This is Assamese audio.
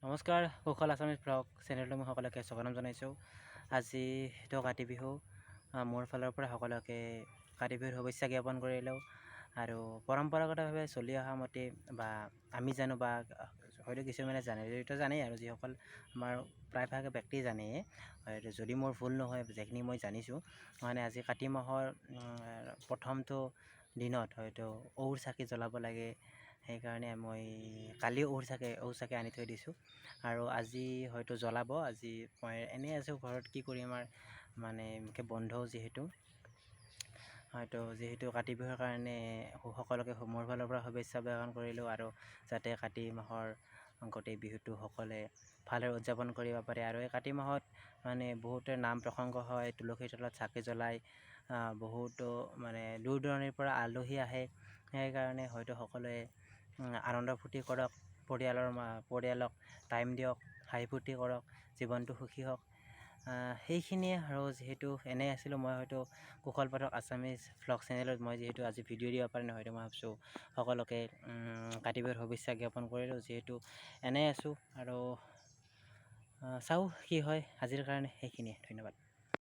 নমস্কাৰ, কুশল আছামিজ ব্লগ চেনেলটো মই সকলোকে স্বাগতম জনাইছোঁ। আজি কাতি বিহু। মোৰ ফালৰ পৰা সকলোকে কাতি বিহুৰ শুভেচ্ছা জ্ঞাপন কৰিলোঁ। আৰু পৰম্পৰাগতভাৱে চলি অহা মতে বা আমি জানো বা হয়তো কিছুমানে জানে, এইটো জানেই আৰু যিসকল আমাৰ প্ৰায়ভাগ ব্যক্তি জানেই, হয়তো যদি মোৰ ভুল নহয় যিখিনি মই জানিছোঁ, মানে আজি কাতি মাহৰ প্ৰথমটো দিনত হয়তো চাকি জ্বলাব লাগে। সেইকাৰণে মই কালি চাকি আনি থৈ দিছোঁ আৰু আজি হয়তো জ্বলাব। আজি মই এনেই আছোঁ ঘৰত, কি কৰিম আৰু মানে বন্ধও যিহেতু কাতি বিহুৰ কাৰণে সকলোকে মোৰ ফালৰ পৰা শুভেচ্ছা জ্ঞাপন কৰিলোঁ। আৰু যাতে কাতি মাহৰ গোটেই বিহুটো সকলোৱে ভালদৰে উদযাপন কৰিব পাৰে। আৰু এই কাতি মাহত মানে বহুতে নাম প্ৰসংগ হয়, তুলসীৰ তলত চাকি জ্বলাই, বহুতো মানে দূৰ দূৰণিৰ পৰা আলহী আহে। সেইকাৰণে হয়তো সকলোৱে আনন্দ ফূৰ্তি কৰক, পৰিয়ালক টাইম দিয়ক, হাঁহি ফূৰ্তি কৰক, জীৱনটো সুখী হওক। সেইখিনিয়ে। আৰু যিহেতু এনেই আছিলোঁ, মই হয়তো কুশল পাঠক আছামিজ ভ্লগ চেনেলত মই যিহেতু আজি ভিডিঅ' দিব পৰা নাই, হয়তো মই ভাবিছোঁ সকলোকে কাতি বিহুৰ শুভেচ্ছা জ্ঞাপন কৰিলোঁ। যিহেতু এনেই আছোঁ আৰু চাওঁ কি হয়। আজিৰ কাৰণে সেইখিনিয়ে, ধন্যবাদ।